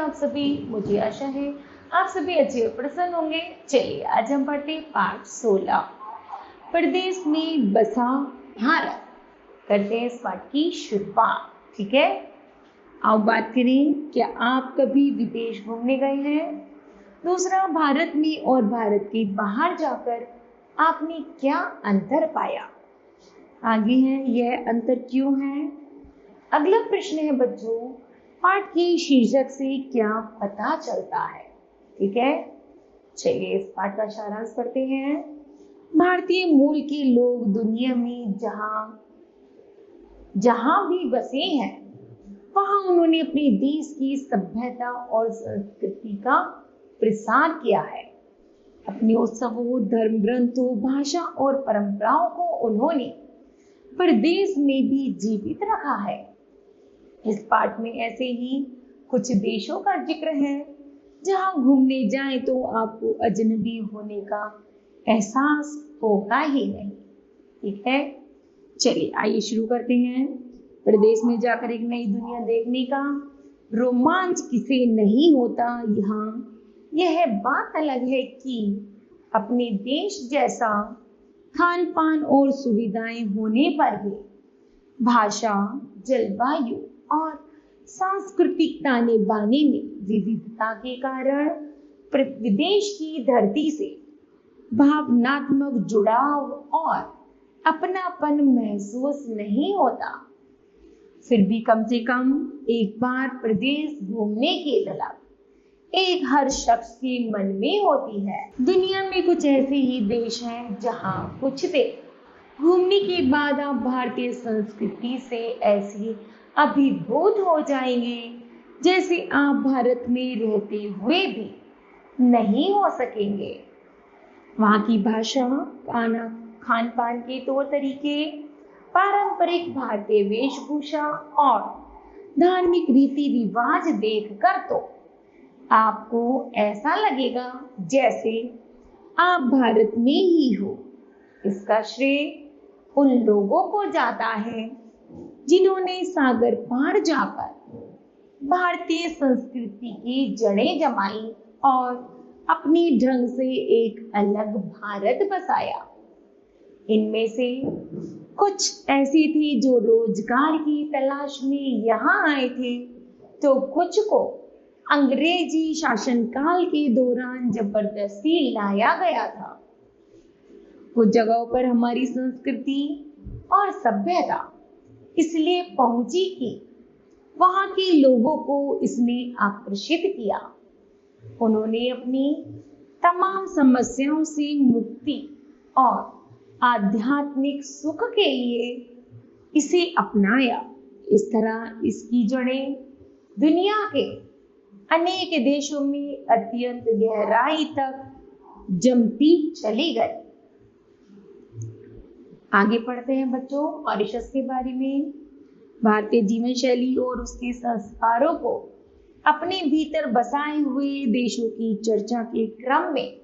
आप सभी। मुझे आशा है आप सभी अच्छे और प्रसन्न होंगे। चलिए आज हम पढ़ते हैं पाठ 16 प्रदेश में बसा भारत। करते हैं इस पाठ की शुरुआत। ठीक है, आओ बात करें, क्या आप कभी विदेश घूमने गए हैं? दूसरा, भारत में और भारत के बाहर जाकर आपने क्या अंतर पाया? आगे है, यह अंतर क्यों है? अगला प्रश्न है बच्चों, पाठ के शीर्षक से क्या पता चलता है? ठीक है, चलिए इस पाठ का सारांश करते हैं। भारतीय मूल के लोग दुनिया में जहां भी बसे हैं वहां उन्होंने अपने देश की सभ्यता और संस्कृति का प्रसार किया है। अपने उत्सवों, धर्म ग्रंथों, भाषा और परंपराओं को उन्होंने प्रदेश में भी जीवित रखा है। इस पाठ में ऐसे ही कुछ देशों का जिक्र है जहां घूमने जाएं तो आपको अजनबी होने का एहसास होगा ही नहीं। ठीक है, चलिए आइए शुरू करते हैं। प्रदेश में जाकर एक नई दुनिया देखने का रोमांच किसे नहीं होता। यहाँ यह बात अलग है कि अपने देश जैसा खान पान और सुविधाएं होने पर भी भाषा, जलवायु और सांस्कृतिक ताने बाने में विविधता के कारण विदेश की धरती से भावनात्मक जुड़ाव और अपनापन महसूस नहीं होता। फिर भी कम से कम एक बार प्रदेश घूमने की तलब एक हर शख्स के मन में होती है। दुनिया में कुछ ऐसे ही देश हैं जहां कुछ देर घूमने के बाद आप भारतीय संस्कृति से ऐसी अभिभूत हो जाएंगे जैसे आप भारत में रहते हुए भी नहीं हो सकेंगे। वहाँ की भाषा, खान पान के तौर तरीके, पारंपरिक भारतीय वेशभूषा और धार्मिक रीति रिवाज देखकर तो आपको ऐसा लगेगा जैसे आप भारत में ही हो। इसका श्रेय उन लोगों को जाता है जिन्होंने सागर पार जाकर भारतीय संस्कृति की जड़ें जमाई और अपने ढंग से एक अलग भारत बसाया। इनमें से कुछ ऐसे थे जो रोजगार की तलाश में यहाँ आए थे, तो कुछ को अंग्रेजी शासनकाल के दौरान जबरदस्ती लाया गया था। कुछ जगहों पर हमारी संस्कृति और सभ्यता इसलिए पहुंची कि वहां के लोगों को इसने आकर्षित किया। उन्होंने अपनी तमाम समस्याओं से मुक्ति और आध्यात्मिक सुख के लिए इसे अपनाया। इस तरह इसकी जड़ें दुनिया के अनेक देशों में अत्यंत गहराई तक जमती चली गई। आगे पढ़ते हैं बच्चों मॉरिशस के बारे में। भारतीय जीवन शैली और उसके संस्कारों को अपने भीतर बसाए हुए देशों की चर्चा के क्रम में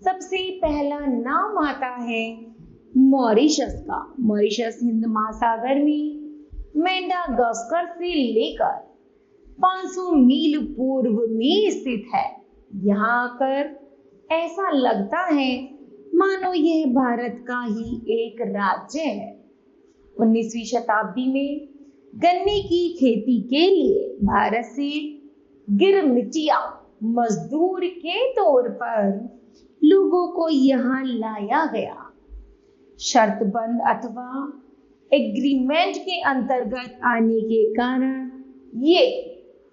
सबसे पहला नाम आता है मॉरिशस का। मॉरिशस हिंद महासागर में मेडागास्कर से लेकर 500 मील पूर्व में स्थित है। यहाँ आकर ऐसा लगता है मानो यह भारत का ही एक राज्य है। 19वीं शताब्दी में गन्ने की खेती के लिए भारत से गिरमिटिया मजदूर के तौर पर लोगों को यहाँ लाया गया। शर्तबंद अथवा एग्रीमेंट के अंतर्गत आने के कारण ये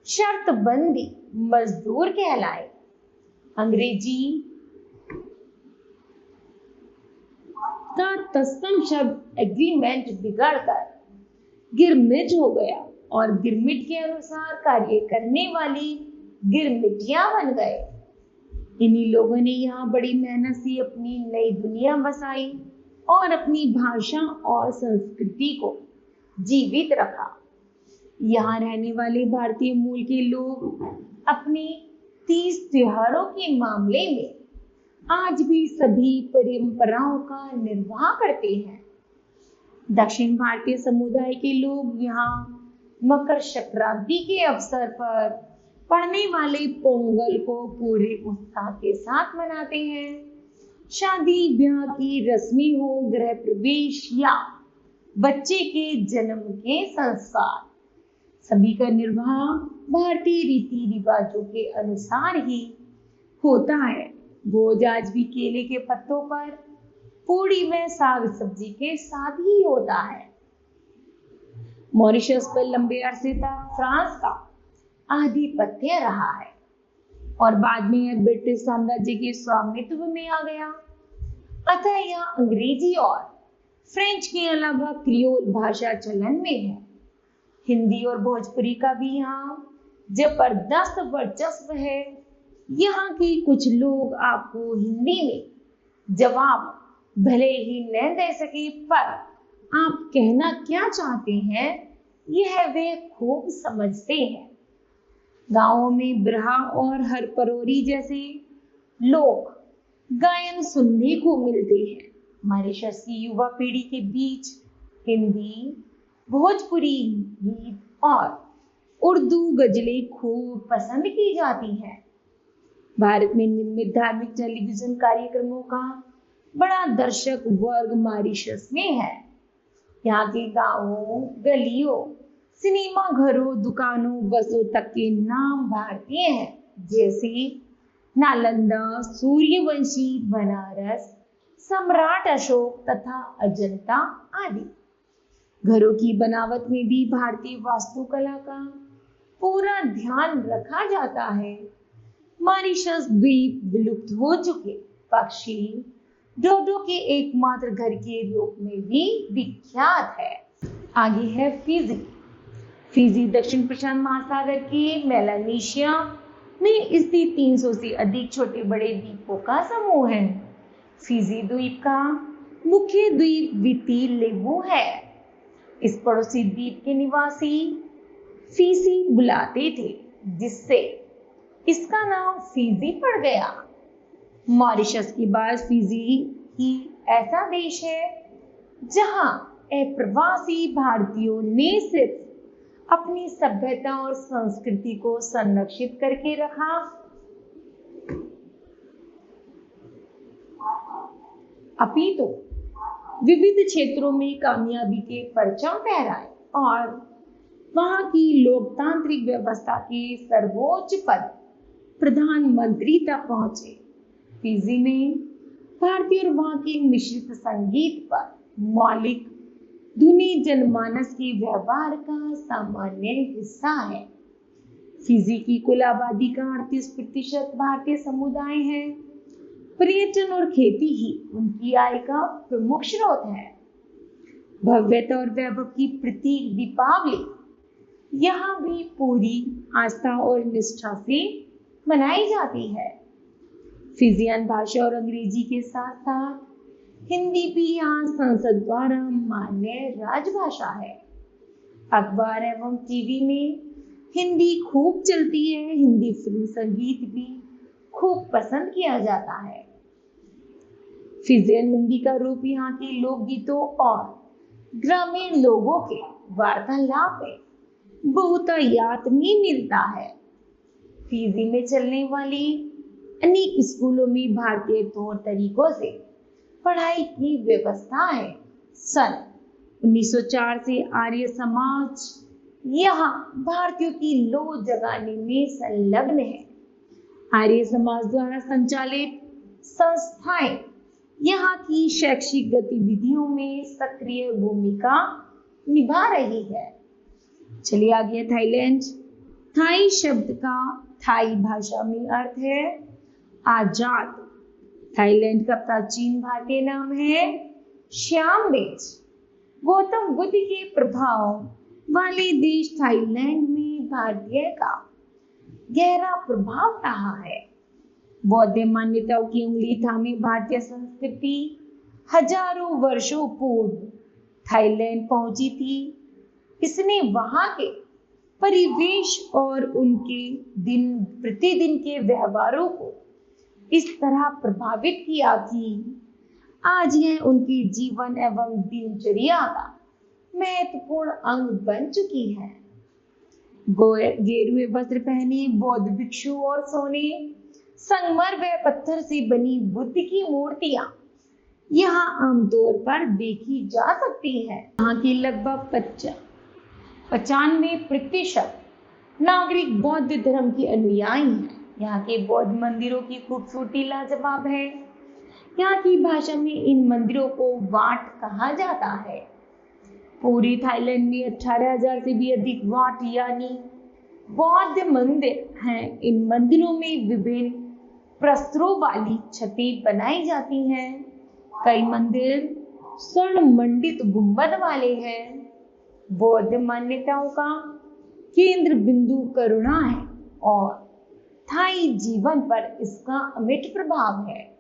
शर्तबंदी मजदूर कहलाए। अंग्रेजी का तत्सम शब्द एग्रीमेंट बिगड़कर गिरमिट हो गया और गिरमिट के अनुसार कार्य करने वाली गिरमिटिया बन गए। इन्हीं लोगों ने यहाँ बड़ी मेहनत से अपनी नई दुनिया बसाई और अपनी भाषा और संस्कृति को जीवित रखा। यहाँ रहने वाले भारतीय मूल के लोग अपने 30 त्योहारों के मामले में आज भी सभी परंपराओं का निर्वाह करते हैं। दक्षिण भारतीय समुदाय के लोग यहाँ मकर संक्रांति के अवसर पर पढ़ने वाले पोंगल को पूरे उत्साह के साथ मनाते हैं। शादी ब्याह की रस्में हो, गृह प्रवेश या बच्चे के जन्म के संस्कार, सभी का निर्वाह भारतीय रीति रिवाजों के अनुसार ही होता है। भोज आज भी केले के पत्तों पर पूरी में साग सब्जी के साथ ही होता है। मॉरिशस पर लंबे अरसे तक फ्रांस का आधिपत्य रहा है और बाद में यह ब्रिटिश साम्राज्य के स्वामित्व में आ गया। अतः यह अंग्रेजी और फ्रेंच के अलावा क्रियोल भाषा चलन में है। हिंदी और भोजपुरी का भी यहाँ जबरदस्त वर्चस्व है। यहाँ के कुछ लोग आपको हिंदी में जवाब भले ही न दे सके, पर आप कहना क्या चाहते हैं यह वे खूब समझते हैं। गांवों में बिरहा और हरपरोरी जैसे लोक गायन सुनने को मिलते हैं। मॉरिशस की युवा पीढ़ी के बीच हिंदी, भोजपुरी गीत और उर्दू गजलें खूब पसंद की जाती हैं। भारत में निर्मित धार्मिक टेलीविजन कार्यक्रमों का बड़ा दर्शक वर्ग मॉरिशस में है। यहाँ के गांवों, गलियों, सिनेमा घरों, दुकानों, बसों तक के नाम भारतीय हैं, जैसे नालंदा, सूर्यवंशी, बनारस, सम्राट अशोक तथा अजंता आदि। घरों की बनावट में भी भारतीय वास्तुकला का पूरा ध्यान रखा जाता है। मॉरिशस द्वीप विलुप्त हो चुके पक्षी डोडो के एकमात्र घर के रूप में भी विख्यात है। आगे है फिजी। फिजी दक्षिण प्रशांत महासागर के मेलानेशिया में स्थित 300 से अधिक छोटे बड़े द्वीपों का समूह है। फिजी द्वीप का मुख्य द्वीप विती लेवु है। इस पड़ोसी द्वीप के निवासी फीसी बुलाते थे, जिससे इसका नाम फिजी पड़ गया। मॉरिशस के बाद फिजी ही ऐसा देश है जहां अप्रवासी भारतीयों ने सिर्फ अपनी सभ्यता और संस्कृति को संरक्षित करके रखा, अपितु विविध क्षेत्रों में कामयाबी के परचम फहराए और वहां की लोकतांत्रिक व्यवस्था के सर्वोच्च पद प्रधानमंत्री तक पहुंचे। फिजी में भारतीय और वहां के मिश्रित संगीत पर मौलिक धुनी जनमानस के व्यवहार का सामान्य हिस्सा है। फिजी की कुल आबादी का 38% भारतीय समुदाय है। पर्यटन और खेती ही उनकी आय का प्रमुख स्रोत है। भव्यता और वैभव की प्रतीक दीपावली यहाँ भी पूरी आस्था और निष्ठा से मनाई जाती है। फिजियन भाषा और अंग्रेजी के साथ साथ हिंदी भी यहाँ संसद द्वारा मान्य राजभाषा है। अखबार एवं टीवी में हिंदी खूब चलती है। हिंदी फिल्म संगीत भी खूब पसंद किया जाता है। फिजियन हिंदी का रूप यहाँ के लोकगीतों और ग्रामीण लोगों के वार्तालाप में बहुतायत में मिलता है। फिजी में चलने वाली अनेक स्कूलों में भारतीय तौर तरीकों से पढ़ाई की व्यवस्था है। सन 1904 से आर्य समाज यहाँ भारतीयों की लौ जगाने में संलग्न है। आर्य समाज द्वारा संचालित संस्थाएं यहाँ की शैक्षिक गतिविधियों में सक्रिय भूमिका निभा रही है। चलिए आगे थाईलैंड। थाई शब्द का थाई भाषा में अर्थ है आजाद। थाईलैंड का प्राचीन भारतीय नाम है श्याम देश। गौतम बुद्ध के प्रभाव वाले देश थाईलैंड में भारतीय का गहरा प्रभाव रहा है। बौद्ध मान्यताओं की उंगली थामे भारतीय संस्कृति हजारों वर्षों पूर्व थाईलैंड पहुंची थी। इसने वहां के परिवेश और उनके दिन प्रतिदिन के व्यवहारों को इस तरह प्रभावित किया कि आज यह उनके जीवन एवं दिनचर्या का महत्वपूर्ण अंग बन चुकी है। गेरुए वस्त्र पहने बौद्ध भिक्षु और सोने संगमर व पत्थर से बनी बुद्ध की मूर्तियां यहाँ आमतौर पर देखी जा सकती है। यहाँ की लगभग 95% नागरिक बौद्ध धर्म के अनुयायी हैं। यहाँ के बौद्ध मंदिरों की खूबसूरती लाजवाब है। यहाँ की भाषा में इन मंदिरों को वाट कहा जाता है। पूरी थाईलैंड में 18,000 से भी अधिक वाट यानी बौद्ध मंदिर हैं। इन मंदिरों में विभिन्न प्रस्तरों वाली छतें बनाई जाती हैं। कई मंदिर स्वर्ण मंडित गुंबद वाले हैं। बौद्ध मान्यताओं का केंद्र बिंदु करुणा है और थाई जीवन पर इसका अमिट प्रभाव है।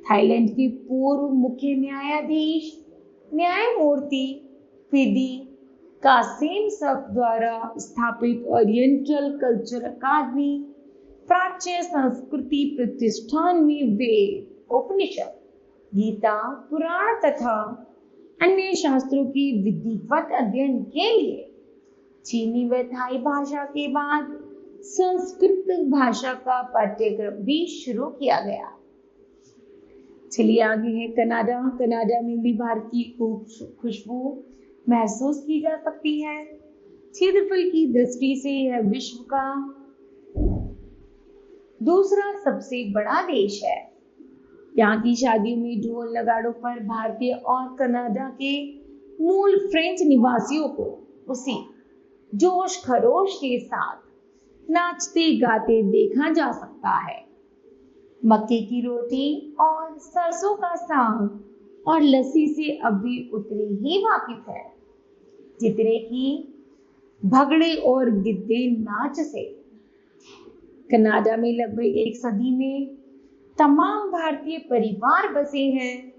थाईलैंड के पूर्व मुख्य न्यायाधीश न्यायमूर्ति फिदी कासेमसक द्वारा स्थापित ओरिएंटल कल्चर अकादमी प्राच्य संस्कृति प्रतिष्ठान में वेद, उपनिषद, गीता, पुराण तथा अन्य शास्त्रों की विधिवत अध्ययन के लिए चीनी व थाई भाषा के बाद संस्कृत भाषा का पाठ्यक्रम भी शुरू किया गया। चलिए आगे है कनाडा। कनाडा में भी भारत की खुशबू महसूस की जा सकती है। क्षेत्रफल की दृष्टि से यह विश्व का दूसरा सबसे बड़ा देश है। यहाँ की शादियों में ढोल नगाड़ों पर भारतीय और कनाडा के मूल फ्रेंच निवासियों को उसी जोश खरोश के साथ नाचते गाते देखा जा सकता है। मक्के की रोटी और सरसों का साग और लस्सी से अभी उतने ही वाकिफ है जितने की भगड़े और गिद्दे नाच से। कनाडा में लगभग एक सदी में तमाम भारतीय परिवार बसे हैं।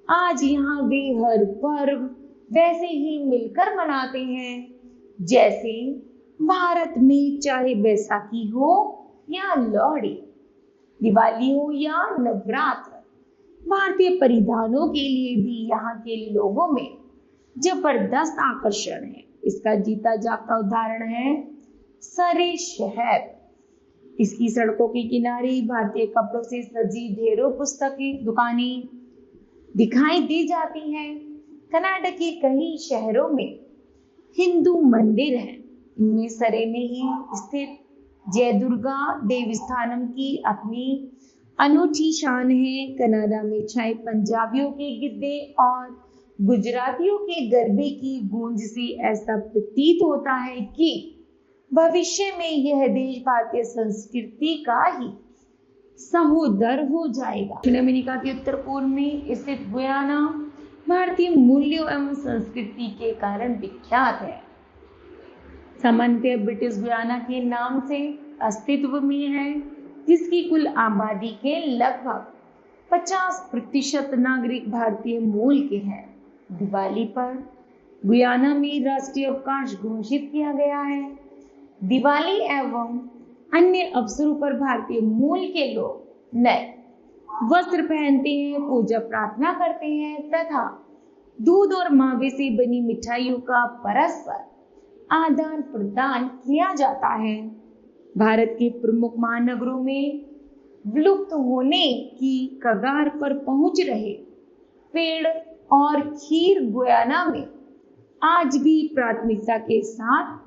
आज यहाँ वे हर पर्व वैसे ही मिलकर मनाते हैं जैसे भारत में चाहे बैसाखी हो या लोहड़ी, दिवाली हो या नवरात्र। भारतीय परिधानों के लिए भी यहाँ के लोगों में जबरदस्त आकर्षण है। इसका जीता जागता उदाहरण है सरे शहर। इसकी सड़कों के किनारे भारतीय कपड़ों से सजी ढेरों पुस्तकें दुकानें दिखाई दी जाती हैं। कनाडा के कई शहरों में हिंदू मंदिर हैं। इनमें सरे में ही स्थित जय दुर्गा देवस्थानम की अपनी अनूठी शान है। कनाडा में छाए पंजाबियों के गिद्दे और गुजरातियों के गरबे की गूंज से ऐसा प्रतीत होता है कि भविष्य में यह देश भारतीय संस्कृति का ही सहोदर हो जाएगा। दक्षिण अमेरिका के उत्तर पूर्व में स्थित गुयाना भारतीय मूल्यों एवं संस्कृति के कारण विख्यात है। सामान्यतः ब्रिटिश गुयाना के नाम से अस्तित्व में है, जिसकी कुल आबादी के लगभग 50% नागरिक भारतीय मूल के हैं। दिवाली पर गुयाना में राष्ट्रीय अवकाश घोषित किया गया है। दिवाली एवं अन्य अवसरों पर भारतीय मूल के लोग नए वस्त्र पहनते हैं, पूजा प्रार्थना करते हैं तथा दूध और मावे से बनी मिठाइयों का परस्पर आदान प्रदान किया जाता है। भारत के प्रमुख महानगरों में विलुप्त होने की कगार पर पहुंच रहे पेड़ और खीर गुयाना में आज भी प्राथमिकता के साथ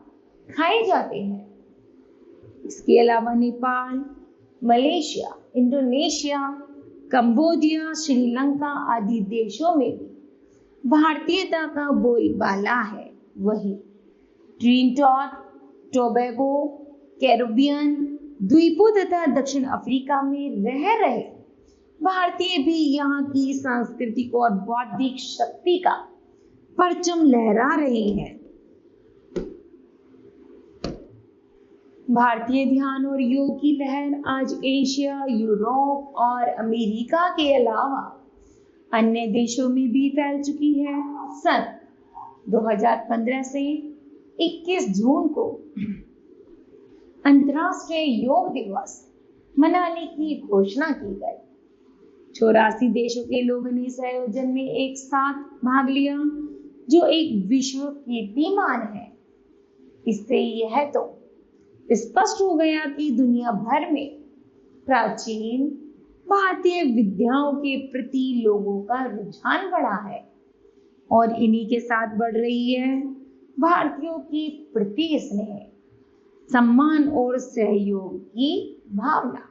खाए जाते हैं। इसके अलावा Nepal, Malaysia, Indonesia, Cambodia, Sri Lanka आदि देशों में भी भारतीयता का बोलबाला है। वही ट्रिनिडाद टोबैगो, कैरिबियन द्वीपों तथा दक्षिण अफ्रीका में रह रहे भारतीय भी यहाँ की सांस्कृतिक और बौद्धिक शक्ति का परचम लहरा रहे हैं। भारतीय ध्यान और योग की लहर आज एशिया, यूरोप और अमेरिका के अलावा अन्य देशों में भी फैल चुकी है। सन 2015 से 21 जून को अंतर्राष्ट्रीय योग दिवस मनाने की घोषणा की गई। 84 देशों के लोगों ने इस आयोजन में एक साथ भाग लिया, जो एक विश्व कीर्तिमान है। इससे यह तो स्पष्ट हो गया कि दुनिया भर में प्राचीन भारतीय विद्याओं के प्रति लोगों का रुझान बढ़ा है और इन्हीं के साथ बढ़ रही है भारतीयों की प्रति स्नेह, सम्मान और सहयोग की भावना।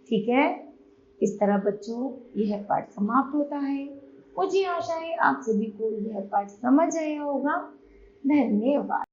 ठीक है, इस तरह बच्चों यह पाठ समाप्त होता है। मुझे आशा है आप सभी को यह पाठ समझ आया होगा। धन्यवाद।